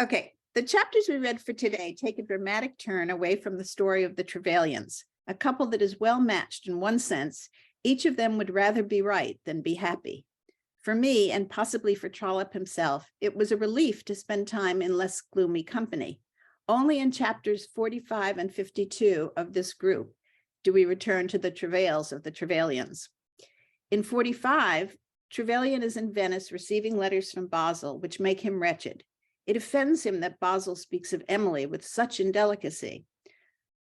Okay, the chapters we read for today take a dramatic turn away from the story of the Trevelyan's, a couple that is well matched in one sense. Each of them would rather be right than be happy. For me, and possibly for Trollope himself, it was a relief to spend time in less gloomy company. Only in chapters 45 and 52 of this group do we return to the travails of the Trevelyan's. In 45, Trevelyan is in Venice receiving letters from Basil, which make him wretched. It offends him that Basil speaks of Emily with such indelicacy.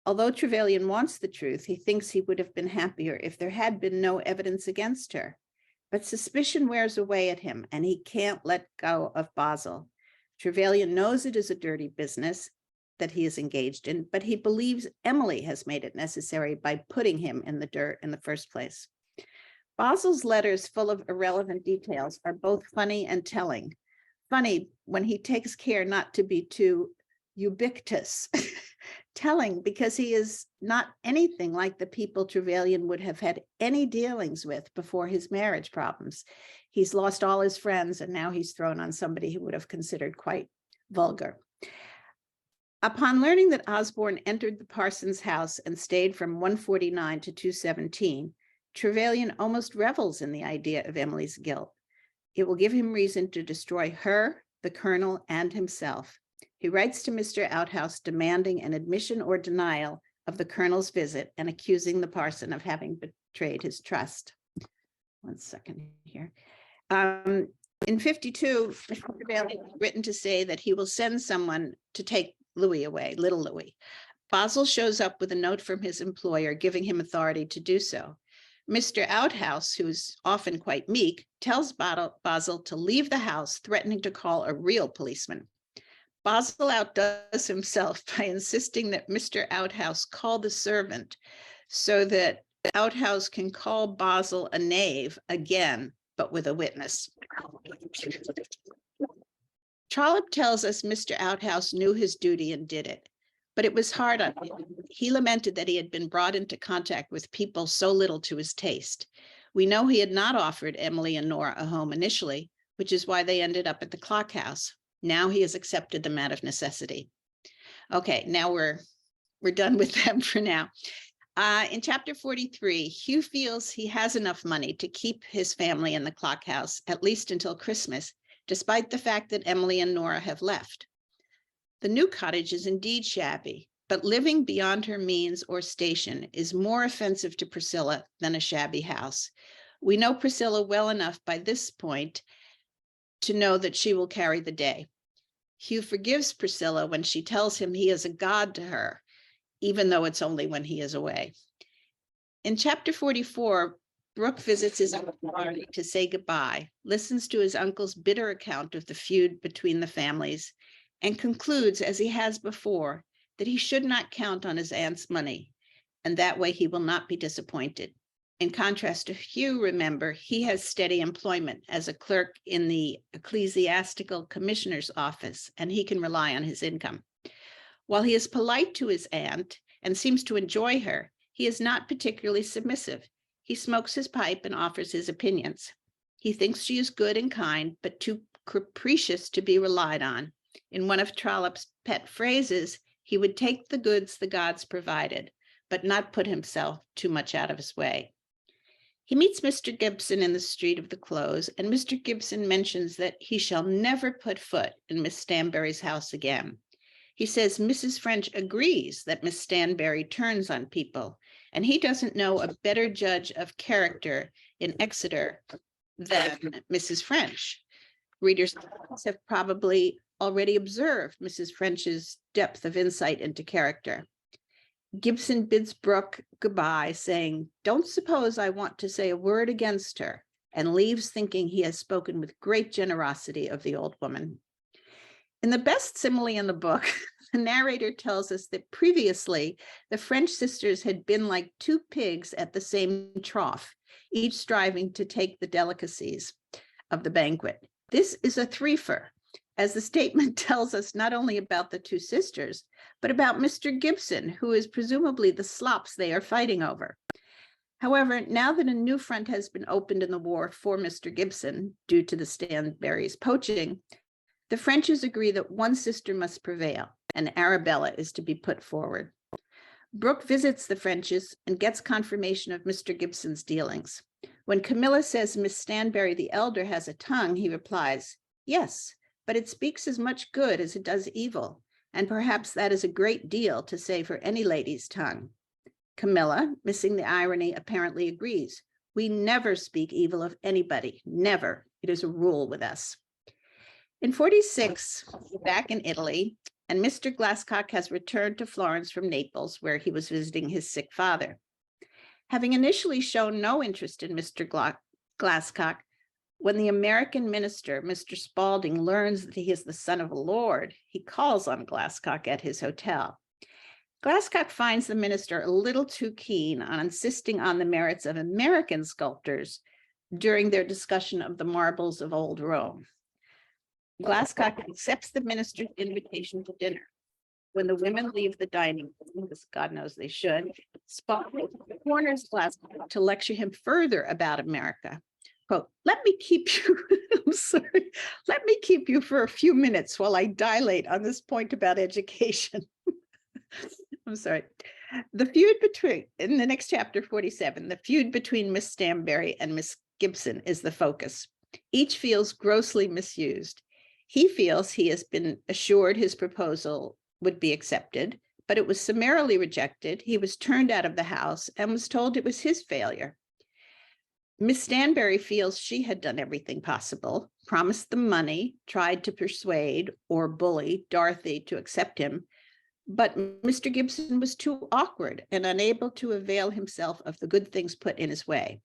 Although Trevelyan wants the truth, he thinks he would have been happier if there had been no evidence against her. But suspicion wears away at him, and he can't let go of Basil. Trevelyan knows it is a dirty business that he is engaged in, but he believes Emily has made it necessary by putting him in the dirt in the first place. Basil's letters, full of irrelevant details, are both funny and telling. Funny when he takes care not to be too ubiquitous. Telling because he is not anything like the people Trevelyan would have had any dealings with before his marriage problems. He's lost all his friends, and now he's thrown on somebody he would have considered quite vulgar. Upon learning that Osborne entered the parson's house and stayed from 149 to 217, Trevelyan almost revels in the idea of Emily's guilt. It will give him reason to destroy her, the colonel, and himself. He writes to Mr. Outhouse demanding an admission or denial of the colonel's visit and accusing the parson of having betrayed his trust. One second here. In 52, Mr. Trevelyan has written to say that he will send someone to take Louis away, little Louis. Basil shows up with a note from his employer giving him authority to do so. Mr. Outhouse, who's often quite meek, tells Basil to leave the house, threatening to call a real policeman. Basil outdoes himself by insisting that Mr. Outhouse call the servant so that Outhouse can call Basil a knave again, but with a witness. Trollope tells us Mr. Outhouse knew his duty and did it, but it was hard on him. He lamented that he had been brought into contact with people so little to his taste. We know he had not offered Emily and Nora a home initially, which is why they ended up at the Clock House. Now he has accepted them out of necessity. Okay, now we're done with them for now. In chapter 43, Hugh feels he has enough money to keep his family in the Clock House, at least until Christmas, despite the fact that Emily and Nora have left. The new cottage is indeed shabby, but living beyond her means or station is more offensive to Priscilla than a shabby house. We know Priscilla well enough by this point to know that she will carry the day. Hugh forgives Priscilla when she tells him he is a god to her, even though it's only when he is away. In chapter 44, Brooke visits his uncle Barney to say goodbye, listens to his uncle's bitter account of the feud between the families, and concludes, as he has before, that he should not count on his aunt's money, and that way he will not be disappointed. In contrast to Hugh, remember, he has steady employment as a clerk in the ecclesiastical commissioner's office, and he can rely on his income. While he is polite to his aunt and seems to enjoy her, he is not particularly submissive. He smokes his pipe and offers his opinions. He thinks she is good and kind, but too capricious to be relied on. In one of Trollope's pet phrases, he would take the goods the gods provided, but not put himself too much out of his way. He meets Mr. Gibson in the Street of the Close, and Mr. Gibson mentions that he shall never put foot in Miss Stanbury's house again. He says Mrs. French agrees that Miss Stanbury turns on people, and he doesn't know a better judge of character in Exeter than Mrs. French. Readers have probably already observed Mrs. French's depth of insight into character. Gibson bids Brooke goodbye, saying, "Don't suppose I want to say a word against her," and leaves thinking he has spoken with great generosity of the old woman. In the best simile in the book, the narrator tells us that previously the French sisters had been like two pigs at the same trough, each striving to take the delicacies of the banquet. This is a threefer, as the statement tells us not only about the two sisters, but about Mr. Gibson, who is presumably the slops they are fighting over. However, now that a new front has been opened in the war for Mr. Gibson, due to the Stanburys poaching, The Frenches agree that one sister must prevail, and Arabella is to be put forward. Brooke visits the Frenches and gets confirmation of Mr. Gibson's dealings. When Camilla says Miss Stanbury the elder has a tongue, he replies, "Yes, but it speaks as much good as it does evil, and perhaps that is a great deal to say for any lady's tongue." Camilla, missing the irony, apparently agrees. "We never speak evil of anybody, never. It is a rule with us." In 46, back in Italy, and Mr. Glasscock has returned to Florence from Naples, where he was visiting his sick father. Having initially shown no interest in Mr. Glasscock, when the American minister, Mr. Spalding, learns that he is the son of a lord, he calls on Glasscock at his hotel. Glasscock finds the minister a little too keen on insisting on the merits of American sculptors during their discussion of the marbles of old Rome. Glasscock accepts the minister's invitation to dinner. When the women leave the dining room, because God knows they should, Spalding corners Glasscock to lecture him further about America. Quote, "Let me keep you, I'm sorry, let me keep you for a few minutes while I dilate on this point about education." I'm sorry. The feud between, in the next chapter 47, the feud between Miss Stanbury and Miss Gibson is the focus. Each feels grossly misused. He feels he has been assured his proposal would be accepted, but it was summarily rejected. He was turned out of the house and was told it was his failure. Miss Stanbury feels she had done everything possible, promised them money, tried to persuade or bully Dorothy to accept him, but Mr. Gibson was too awkward and unable to avail himself of the good things put in his way.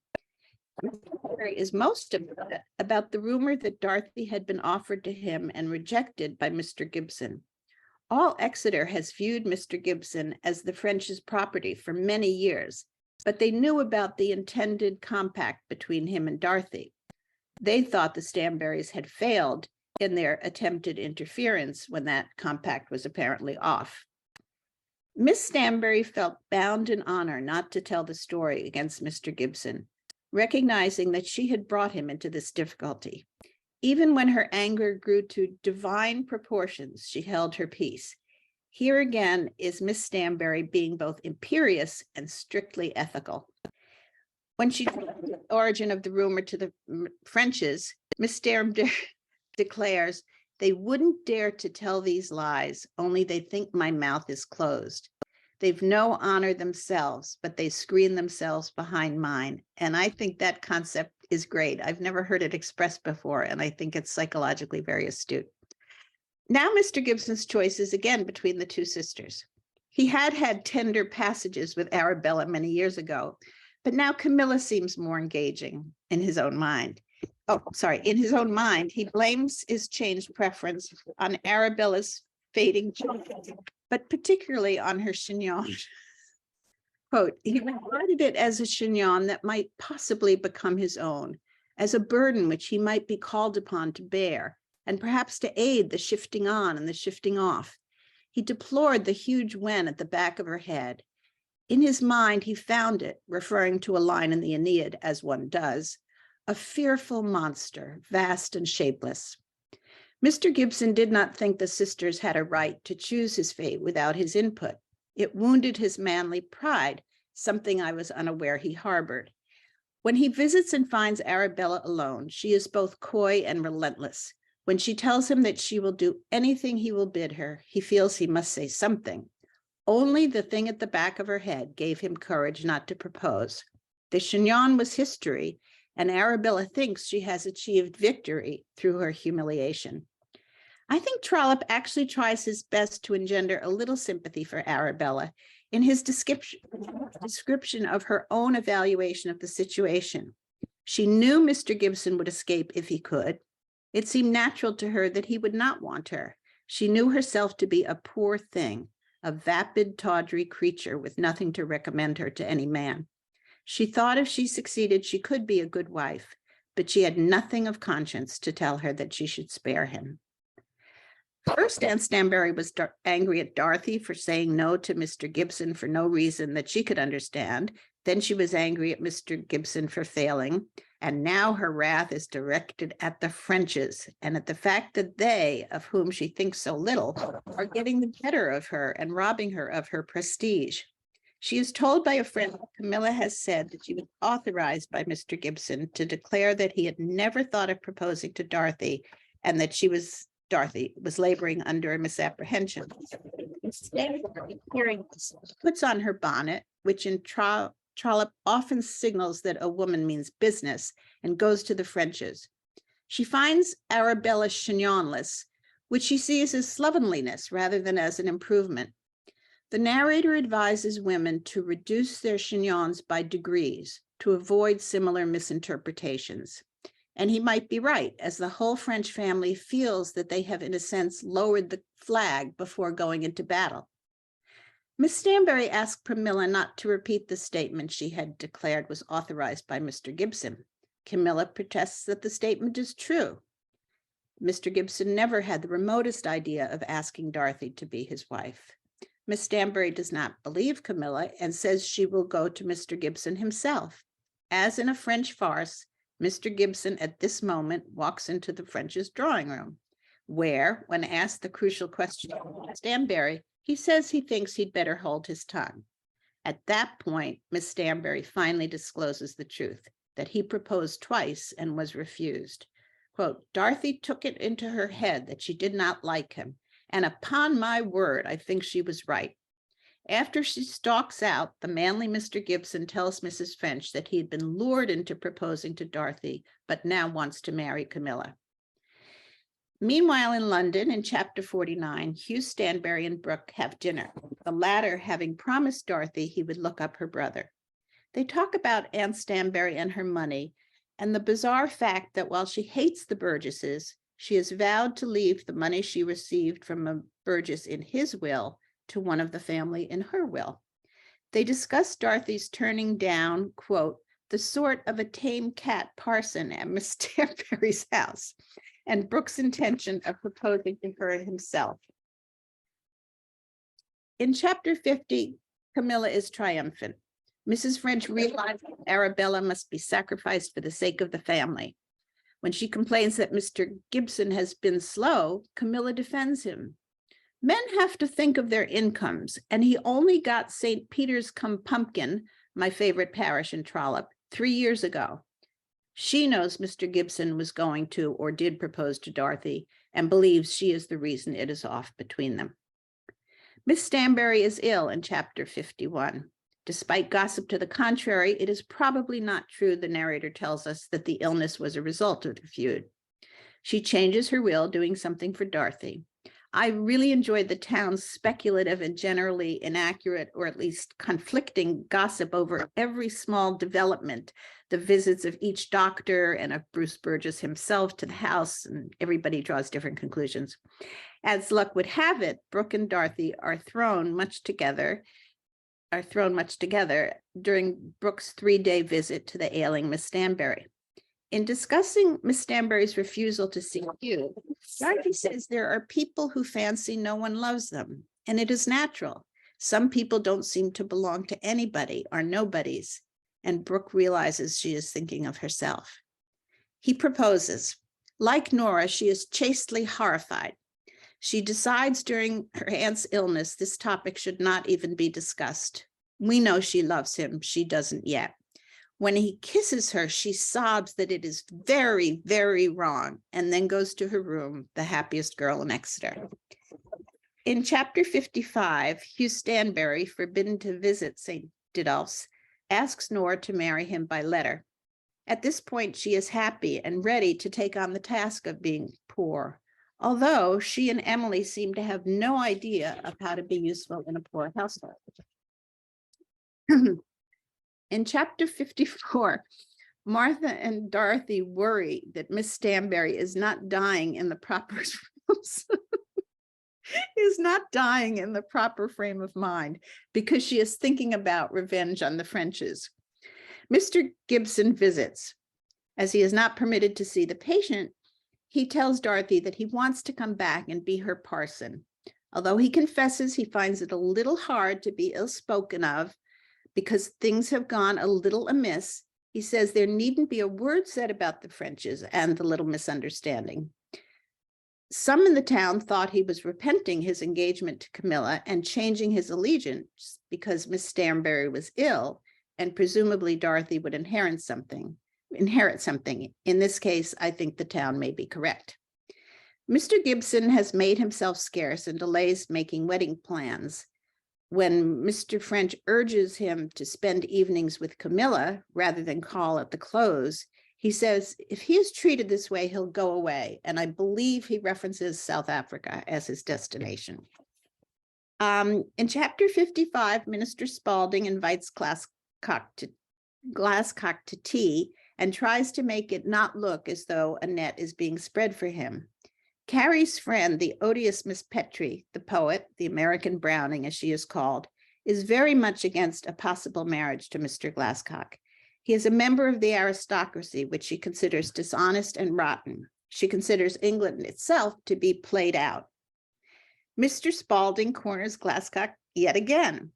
Is most upset about the rumor that Dorothy had been offered to him and rejected by Mr. Gibson. All Exeter has viewed Mr. Gibson as the French's property for many years, but they knew about the intended compact between him and Dorothy. They thought the Stanburys had failed in their attempted interference when that compact was apparently off. Miss Stanbury felt bound in honor not to tell the story against Mr. Gibson, recognizing that she had brought him into this difficulty. Even when her anger grew to divine proportions, she held her peace. Here again is Miss Stanbury being both imperious and strictly ethical. When she told the origin of the rumor to the Frenches, Miss Stanbury declares, "They wouldn't dare to tell these lies, only they think my mouth is closed. They've no honor themselves, but they screen themselves behind mine." And I think that concept is great. I've never heard it expressed before, and I think it's psychologically very astute. Now, Mr. Gibson's choice is again between the two sisters. He had had tender passages with Arabella many years ago, but now Camilla seems more engaging in his own mind. In his own mind, he blames his changed preference on Arabella's fading children, but particularly on her chignon. Quote, "He regarded it as a chignon that might possibly become his own, as a burden which he might be called upon to bear, and perhaps to aid the shifting on and the shifting off. He deplored the huge wen at the back of her head. In his mind, he found it, referring to a line in the Aeneid, as one does, a fearful monster, vast and shapeless." Mr. Gibson did not think the sisters had a right to choose his fate without his input. It wounded his manly pride, something I was unaware he harbored. When he visits and finds Arabella alone, she is both coy and relentless. When she tells him that she will do anything he will bid her, he feels he must say something. Only the thing at the back of her head gave him courage not to propose. The chignon was history, and Arabella thinks she has achieved victory through her humiliation. I think Trollope actually tries his best to engender a little sympathy for Arabella in his description of her own evaluation of the situation. She knew Mr. Gibson would escape if he could. It seemed natural to her that he would not want her. She knew herself to be a poor thing, a vapid, tawdry creature with nothing to recommend her to any man. She thought if she succeeded, she could be a good wife, but she had nothing of conscience to tell her that she should spare him. First, Aunt Stanbury was angry at Dorothy for saying no to Mr. Gibson for no reason that she could understand. Then she was angry at Mr. Gibson for failing. And now her wrath is directed at the Frenches and at the fact that they, of whom she thinks so little, are getting the better of her and robbing her of her prestige. She is told by a friend that Camilla has said that she was authorized by Mr. Gibson to declare that he had never thought of proposing to Dorothy and that Dorothy was laboring under a misapprehension. Instead, hearing this, puts on her bonnet, which in Trollope often signals that a woman means business, and goes to the Frenches. She finds Arabella chignonless, which she sees as slovenliness rather than as an improvement. The narrator advises women to reduce their chignons by degrees to avoid similar misinterpretations. And he might be right, as the whole French family feels that they have, in a sense, lowered the flag before going into battle. Miss Stanbury asked Camilla not to repeat the statement she had declared was authorized by Mr. Gibson. Camilla protests that the statement is true. Mr. Gibson never had the remotest idea of asking Dorothy to be his wife. Miss Stanbury does not believe Camilla and says she will go to Mr. Gibson himself. As in a French farce, Mr. Gibson at this moment walks into the French's drawing room, where, when asked the crucial question of Stanbury, he says he thinks he'd better hold his tongue. At that point, Miss Stanbury finally discloses the truth, that he proposed twice and was refused. Quote, Dorothy took it into her head that she did not like him, and upon my word, I think she was right. After she stalks out, the manly Mr. Gibson tells Mrs. French that he had been lured into proposing to Dorothy, but now wants to marry Camilla. Meanwhile, in London, in chapter 49, Hugh Stanbury and Brooke have dinner, the latter having promised Dorothy he would look up her brother. They talk about Aunt Stanbury and her money, and the bizarre fact that while she hates the Burgesses, she has vowed to leave the money she received from a Burgess in his will to one of the family in her will. They discuss Dorothy's turning down, quote, the sort of a tame cat parson at Miss Stanbury's house, and Brooke's intention of proposing to her himself. In chapter 50, Camilla is triumphant. Mrs. French realizes Arabella must be sacrificed for the sake of the family. When she complains that Mr. Gibson has been slow, Camilla defends him. Men have to think of their incomes, and he only got St. Peter's cum Pumpkin, my favorite parish in Trollope, 3 years ago. She knows Mr. Gibson was going to or did propose to Dorothy and believes she is the reason it is off between them. Miss Stanbury is ill in chapter 51. Despite gossip to the contrary, it is probably not true, the narrator tells us, that the illness was a result of the feud. She changes her will, doing something for Dorothy. I really enjoyed the town's speculative and generally inaccurate, or at least conflicting, gossip over every small development, the visits of each doctor and of Bruce Burgess himself to the house, and everybody draws different conclusions. As luck would have it, Brooke and Dorothy are thrown much together during Brooke's 3-day visit to the ailing Miss Stanbury. In discussing Miss Stanbury's refusal to see Hugh, Dorothy says there are people who fancy no one loves them, and it is natural. Some people don't seem to belong to anybody, are nobodies, and Brooke realizes she is thinking of herself. He proposes. Like Nora, she is chastely horrified. She decides during her aunt's illness this topic should not even be discussed. We know she loves him, she doesn't yet. When he kisses her, she sobs that it is very, very wrong, and then goes to her room, the happiest girl in Exeter. In chapter 55, Hugh Stanbury, forbidden to visit St. Didulph's, asks Nora to marry him by letter. At this point, she is happy and ready to take on the task of being poor, although she and Emily seem to have no idea of how to be useful in a poor household. In chapter 54, Martha and Dorothy worry that Miss Stanbury is not dying in the proper frame of mind because she is thinking about revenge on the Frenches. Mr. Gibson visits. As he is not permitted to see the patient, he tells Dorothy that he wants to come back and be her parson. Although he confesses he finds it a little hard to be ill spoken of because things have gone a little amiss, He says there needn't be a word said about the Frenches and the little misunderstanding. Some in the town thought he was repenting his engagement to Camilla and changing his allegiance because Miss Stanbury was ill, and presumably Dorothy would inherit something. In this case, I think the town may be correct. Mr. Gibson has made himself scarce and delays making wedding plans. When Mr. French urges him to spend evenings with Camilla rather than call at the close, he says if he is treated this way, he'll go away. And I believe he references South Africa as his destination. In chapter 55, Minister Spalding invites Glasscock to tea and tries to make it not look as though a net is being spread for him. Carrie's friend, the odious Miss Petrie, the poet, the American Browning, as she is called, is very much against a possible marriage to Mr. Glasscock. He is a member of the aristocracy, which she considers dishonest and rotten. She considers England itself to be played out. Mr. Spalding corners Glasscock yet again.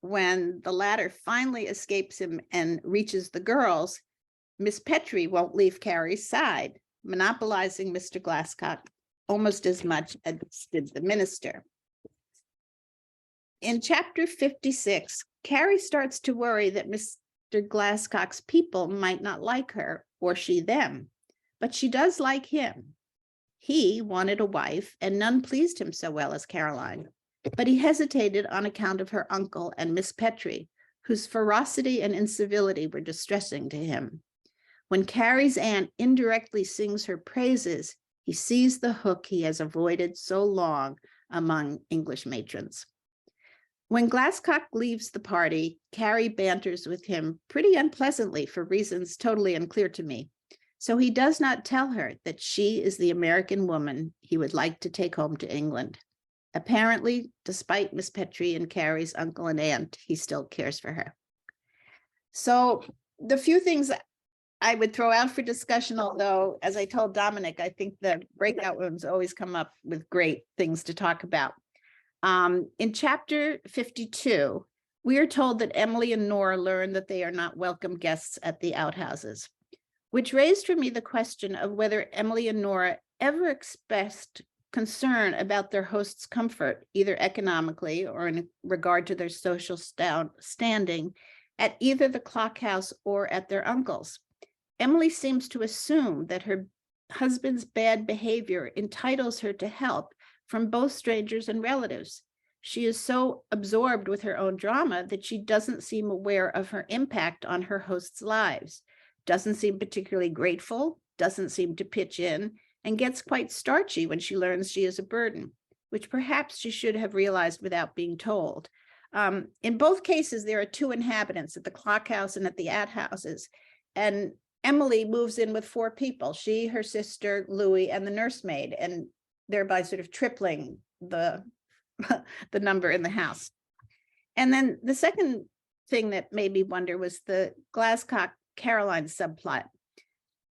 When the latter finally escapes him and reaches the girls, Miss Petrie won't leave Carrie's side, monopolizing Mr. Glasscock almost as much as did the minister. In chapter 56, Carrie starts to worry that Mr. Glasscock's people might not like her, or she them, but she does like him. He wanted a wife, and none pleased him so well as Caroline, but he hesitated on account of her uncle and Miss Petrie, whose ferocity and incivility were distressing to him. When Carrie's aunt indirectly sings her praises, he sees the hook he has avoided so long among English matrons. When Glasscock leaves the party, Carrie banters with him pretty unpleasantly for reasons totally unclear to me. So he does not tell her that she is the American woman he would like to take home to England. Apparently, despite Miss Petrie and Carrie's uncle and aunt, he still cares for her. So the few things I would throw out for discussion, although, as I told Dominic, I think the breakout rooms always come up with great things to talk about. In chapter 52, we are told that Emily and Nora learn that they are not welcome guests at the outhouses, which raised for me the question of whether Emily and Nora ever expressed concern about their host's comfort, either economically or in regard to their social standing, at either the Clock House or at their uncle's. Emily seems to assume that her husband's bad behavior entitles her to help from both strangers and relatives. She is so absorbed with her own drama that she doesn't seem aware of her impact on her hosts' lives, doesn't seem particularly grateful, doesn't seem to pitch in, and gets quite starchy when she learns she is a burden, which perhaps she should have realized without being told. In both cases, there are two inhabitants at the Clock House and at the outhouses, and Emily moves in with 4 people, she, her sister, Louis, and the nursemaid, and thereby sort of tripling the number in the house. And then the second thing that made me wonder was the Glasscock-Caroline subplot.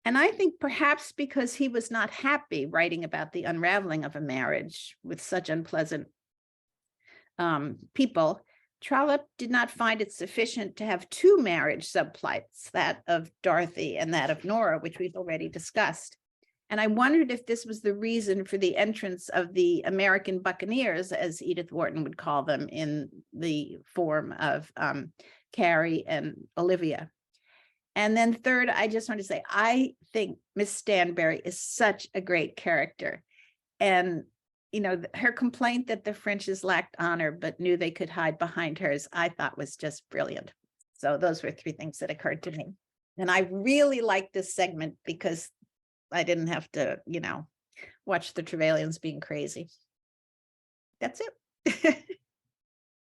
And I think perhaps because he was not happy writing about the unraveling of a marriage with such unpleasant people, Trollope did not find it sufficient to have 2 marriage subplots, that of Dorothy and that of Nora, which we've already discussed. And I wondered if this was the reason for the entrance of the American buccaneers, as Edith Wharton would call them, in the form of Carrie and Olivia. And then third, I just want to say, I think Miss Stanbury is such a great character. And, you know, her complaint that the Frenches lacked honor, but knew they could hide behind hers, I thought was just brilliant. So those were 3 things that occurred to me. And I really liked this segment because I didn't have to, you know, watch the Trevelyan's being crazy. That's it.